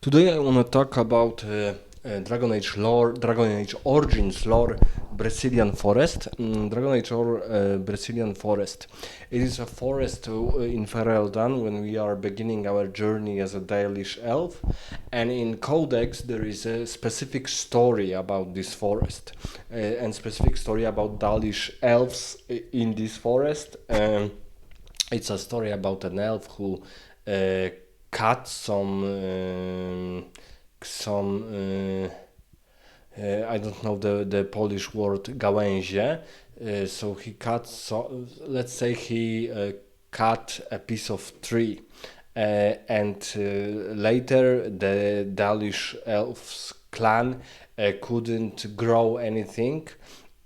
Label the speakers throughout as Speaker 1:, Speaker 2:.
Speaker 1: Today I want to talk about Dragon Age lore, Dragon Age Origins lore, Brecilian Forest. Dragon Age or Brecilian Forest. It is a forest in Fereldan when we are beginning our journey as a Dalish elf, and in Codex there is a specific story about this forest, and specific story about Dalish elves in this forest. It's a story about an elf who uh, cut some I don't know the Polish word gałęzie. So he cut, let's say he cut a piece of tree, and later the Dalish elves clan couldn't grow anything,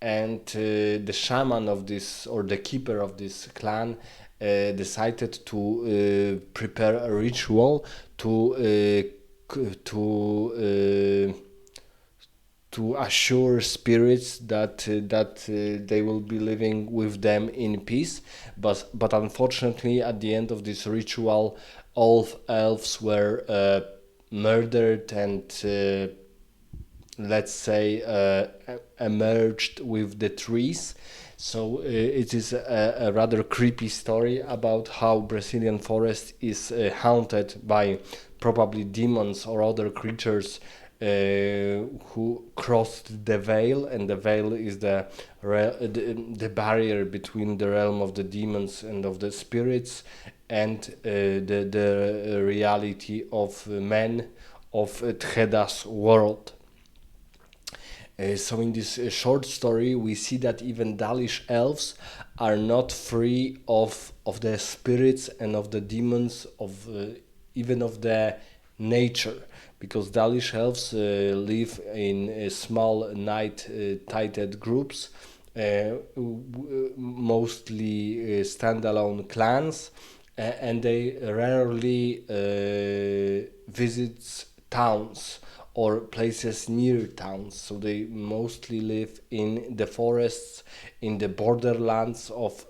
Speaker 1: and the shaman of this, or the keeper of this clan, decided to prepare a ritual to assure spirits that they will be living with them in peace. But unfortunately, at the end of this ritual, all elves were murdered and, let's say, emerged with the trees. So it is a rather creepy story about how Brazilian forest is haunted by probably demons or other creatures who crossed the veil, and the veil is the barrier between the realm of the demons and of the spirits, and the reality of men of Tcheda's world. So in this short story, we see that even Dalish elves are not free of the spirits and of the demons of even of the nature, because Dalish elves live in small night-tided groups, mostly standalone clans, and they rarely visit towns or places near towns. So they mostly live in the forests, in the borderlands of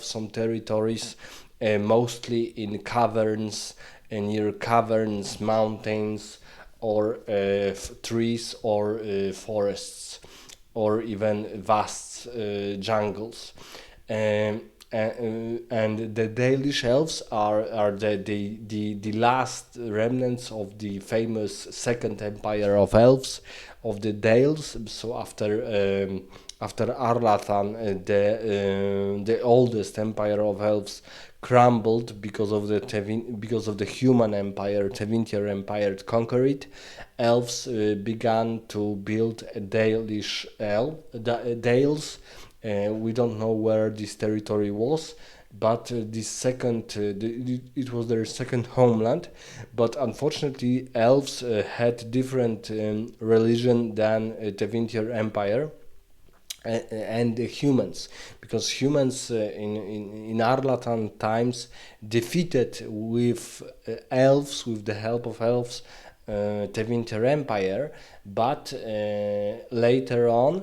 Speaker 1: some territories, mostly in caverns, near caverns, mountains, or trees, or forests, or even vast jungles. And the Dalish elves are the last remnants of the famous Second Empire of Elves, of the Dales. So after Arlathan, the oldest empire of elves crumbled because of the human empire, Tevinter Empire conquered it. Elves began to build a Dales. We don't know where this territory was, but it was their second homeland. But unfortunately, elves had different religion than the Tevinter Empire and the humans, because humans in Arlatan times defeated with elves, with the help of elves, Tevinter Empire, but later on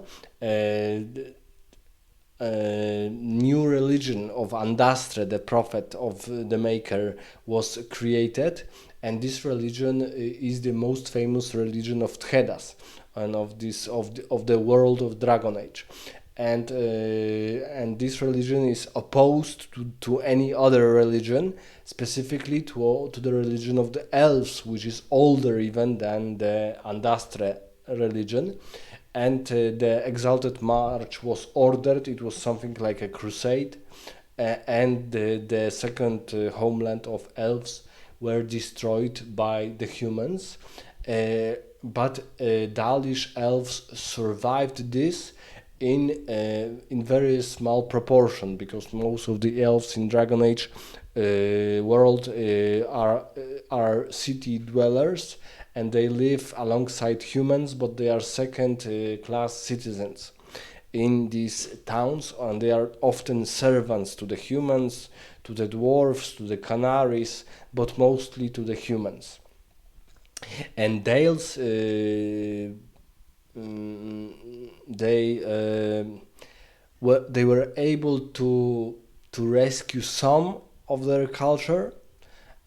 Speaker 1: new religion of Andastre, the prophet of the Maker, was created, and this religion is the most famous religion of Tchedas and of the world of Dragon Age. And this religion is opposed to any other religion, specifically to the religion of the elves, which is older even than the Andastre religion. And the Exalted March was ordered. It was something like a crusade, and the second homeland of elves were destroyed by the humans. But Dalish elves survived this in very small proportion, because most of the elves in Dragon Age world are city dwellers, and they live alongside humans, but they are second class citizens in these towns, and they are often servants to the humans, to the dwarves, to the canaries, but mostly to the humans. And Dales, they were able to rescue some of their culture,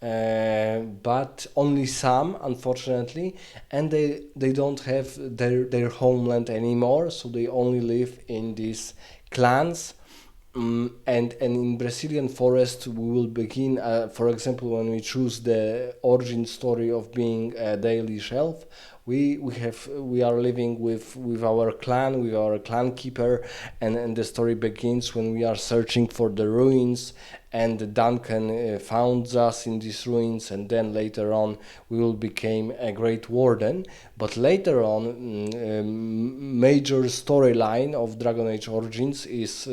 Speaker 1: but only some, unfortunately, and they don't have their homeland anymore, so they only live in these clans. And in Brazilian forest, we will begin, for example, when we choose the origin story of being a daily shelf. We are living with our clan, with our clan keeper, and the story begins when we are searching for the ruins, and Duncan found us in these ruins, and then later on we will become a great warden. But later on, major storyline of Dragon Age Origins is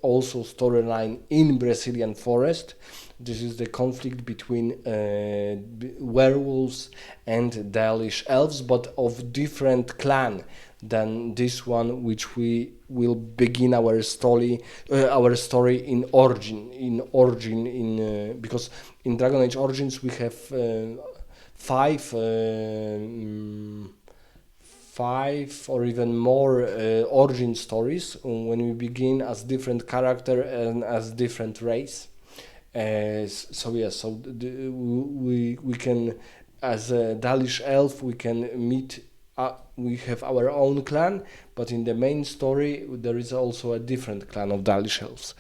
Speaker 1: also storyline in Brecilian forest. This is the conflict between werewolves and Dalish elves, but of different clan than this one, which we will begin our story in origin in because in Dragon Age Origins we have five. Five or even more origin stories when we begin as different character and as different race. So yes, so we can, as a Dalish elf, we can meet. We have our own clan, but in the main story there is also a different clan of Dalish elves.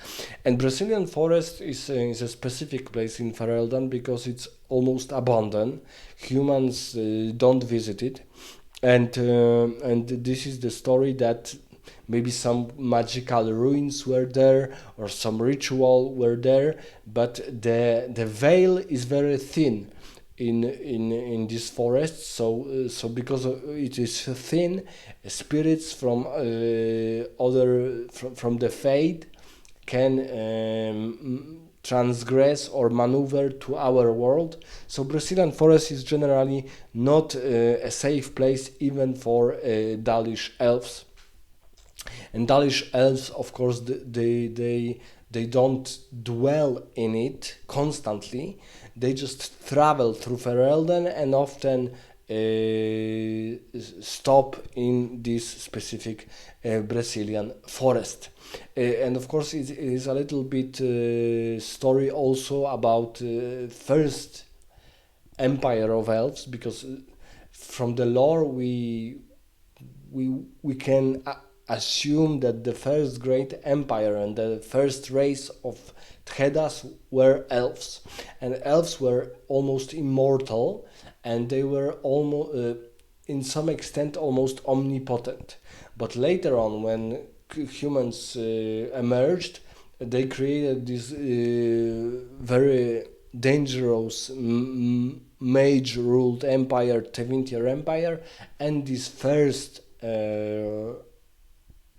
Speaker 1: And Brazilian forest is a specific place in Ferelden because it's almost abandoned. Humans don't visit it, and this is the story that maybe some magical ruins were there or some ritual were there, but the veil is very thin in this forest. So because it is thin, spirits from other from the fade can transgress or maneuver to our world. So Brazilian forest is generally not a safe place even for Dalish elves. And Dalish elves, of course, they don't dwell in it constantly. They just travel through Ferelden and often stop in this specific Brazilian forest. And of course, it is a little bit story also about first empire of elves, because from the lore we can assume that the first great empire and the first race of Thedas were elves, and elves were almost immortal, and they were almost in some extent almost omnipotent. But later on, when humans emerged, they created this very dangerous mage ruled empire, Tevinter Empire, and this first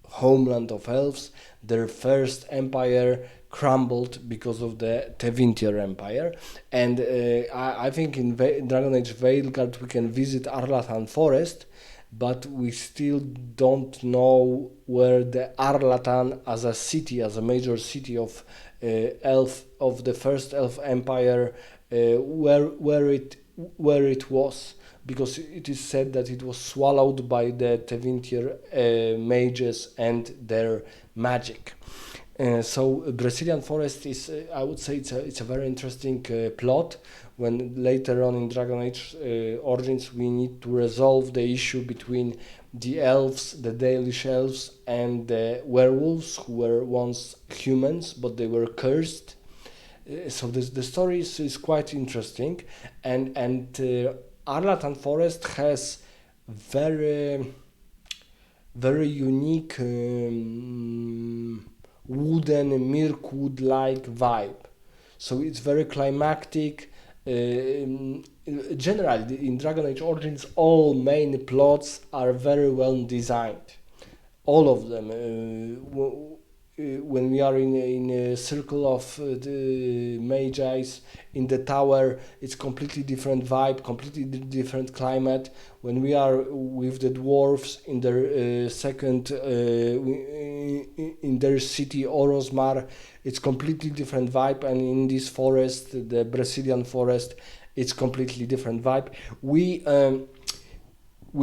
Speaker 1: homeland of elves, their first empire crumbled because of the Tevinter Empire. And I think in Dragon Age Veilguard we can visit Arlathan Forest, but we still don't know where the Arlathan as a city, as a major city of elf of the first elf empire, where it was, because it is said that it was swallowed by the Tevinter mages and their magic. So Brazilian forest is, I would say, it's a very interesting plot. When later on in Dragon Age Origins we need to resolve the issue between the elves, the Dalish elves, and the werewolves who were once humans but they were cursed. So the story is quite interesting, and Arlathan Forest has very very unique wooden Mirkwood like vibe. So it's very climactic. Generally, in Dragon Age Origins, all main plots are very well designed. All of them. When we are in a circle of the Magi's in the tower, it's completely different vibe, completely different climate. When we are with the dwarves in their in their city Orosmar, it's completely different vibe, and in this forest, the Brazilian forest, it's completely different vibe. We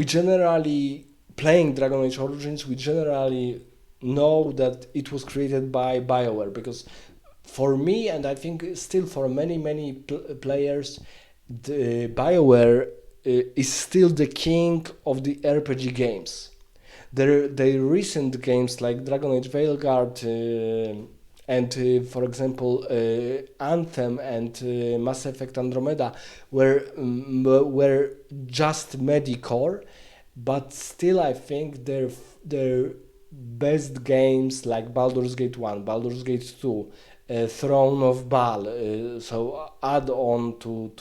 Speaker 1: generally, playing Dragon Age Origins, we generally know that it was created by BioWare, because for me, and I think still for many players, the BioWare is still the king of the RPG games. Their recent games like Dragon Age Veilguard and, for example, Anthem and Mass Effect Andromeda were just medicore, but still I think their best games like Baldur's Gate 1, Baldur's Gate 2, Throne of Baal, so add on to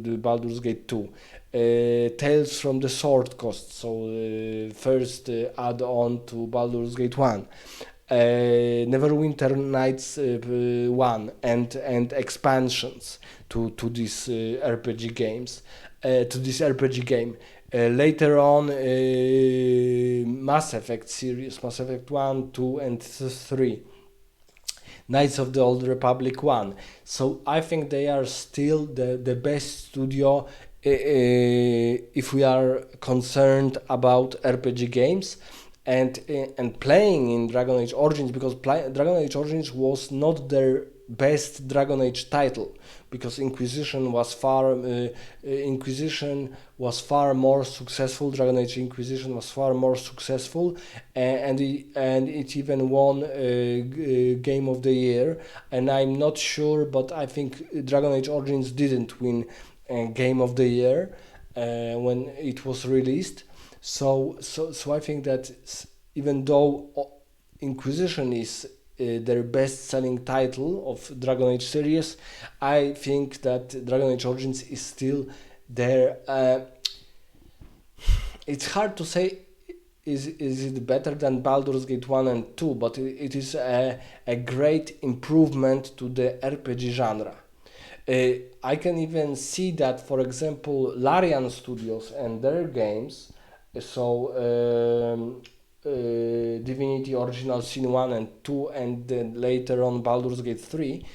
Speaker 1: the Baldur's Gate 2, Tales from the Sword Coast, so first add on to Baldur's Gate 1, Neverwinter Nights 1, and expansions to these RPG games, to this RPG game. Later on, Mass Effect series, Mass Effect 1, 2, and 3. Knights of the Old Republic 1. So I think they are still the best studio if we are concerned about RPG games and playing in Dragon Age Origins, because Dragon Age Origins was not their best Dragon Age title, because Inquisition was far more successful. Dragon Age Inquisition was far more successful, and it even won Game of the Year. And I'm not sure, but I think Dragon Age Origins didn't win Game of the Year when it was released. So I think that even though Inquisition is their best-selling title of Dragon Age series, I think that Dragon Age Origins is still there. It's hard to say is it better than Baldur's Gate 1 and 2, but it is a great improvement to the RPG genre. I can even see that, for example, Larian Studios and their games, so Divinity Original Sin 1 and 2, and then later on Baldur's Gate 3,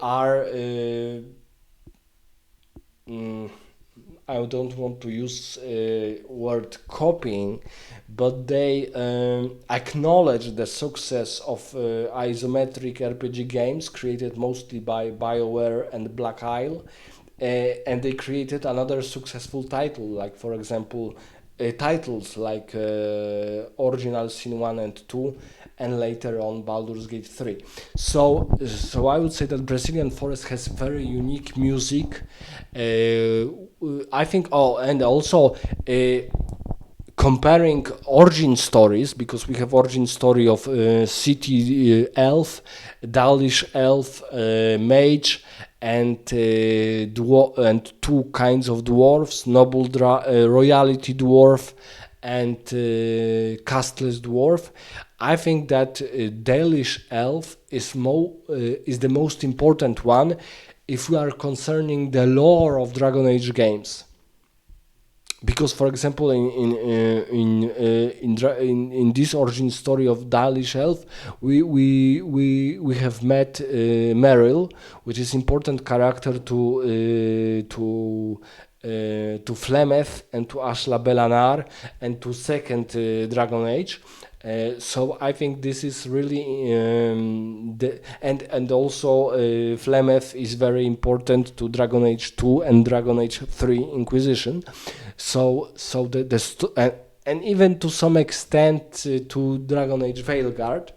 Speaker 1: are I don't want to use word copying, but they acknowledge the success of isometric RPG games created mostly by BioWare and Black Isle, and they created another successful title, like for example titles like Original Sin 1 and 2, and later on Baldur's Gate 3. So I would say that Brecilian Forest has very unique music. I think, and also comparing origin stories, because we have origin story of city elf, Dalish elf, mage, and and two kinds of dwarfs, noble royalty dwarf and castless dwarf. I think that Dalish elf is the most important one if we are concerning the lore of Dragon Age games. Because, for example, in this origin story of Dalish elf, we have met Meryl, which is important character to Flemeth and to Ashla Belanar and to second Dragon Age. So I think this is really and also Flemeth is very important to Dragon Age 2 and Dragon Age 3 Inquisition. So and even to some extent to Dragon Age Veilguard.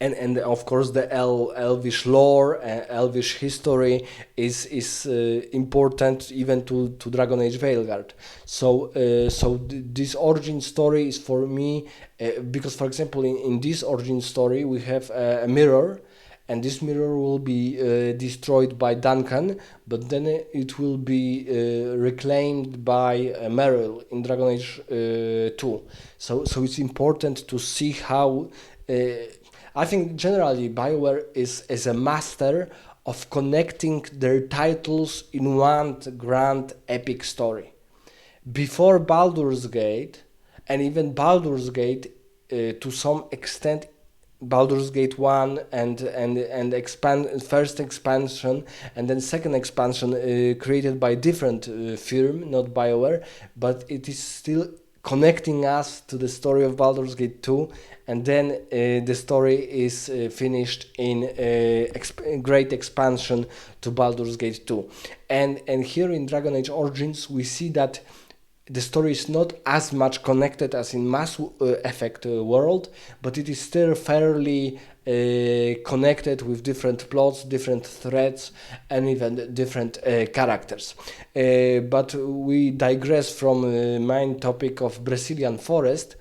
Speaker 1: And of course the Elvish lore, Elvish history is important even to Dragon Age Veilguard. So this origin story is for me because, for example, in this origin story we have a mirror, and this mirror will be destroyed by Duncan, but then it will be reclaimed by Meryl in Dragon Age 2. So it's important to see how. I think generally BioWare is a master of connecting their titles in one grand epic story. Before Baldur's Gate, and even Baldur's Gate to some extent, Baldur's Gate 1 and first expansion and then second expansion created by different firm, not BioWare, but it is still connecting us to the story of Baldur's Gate 2, and then the story is finished in great expansion to Baldur's Gate 2. And here in Dragon Age Origins we see that the story is not as much connected as in Mass Effect world, but it is still fairly connected with different plots, different threads, and even different characters. But we digress from the main topic of Brecilian Forest.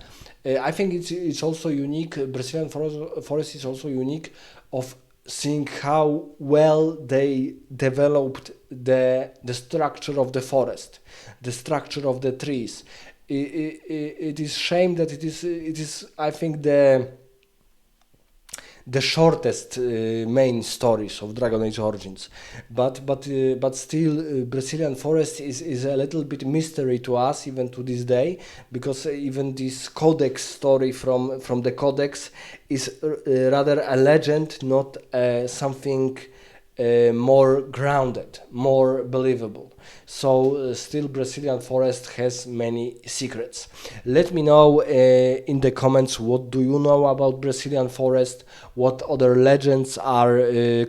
Speaker 1: I think it's also unique. Brazilian forest is also unique of seeing how well they developed the structure of the forest, the structure of the trees. It is shame that it is I think the shortest main stories of Dragon Age Origins, but still Brazilian Forest is a little bit mystery to us even to this day, because even this Codex story from the Codex is rather a legend, not something more grounded, more believable. So still Brazilian Forest has many secrets. Let me know in the comments what do you know about Brazilian Forest, what other legends are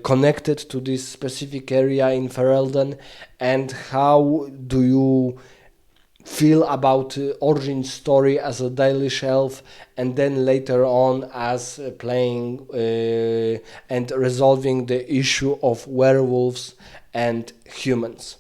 Speaker 1: connected to this specific area in Ferelden, and how do you feel about origin story as a daily shelf, and then later on as playing and resolving the issue of werewolves and humans.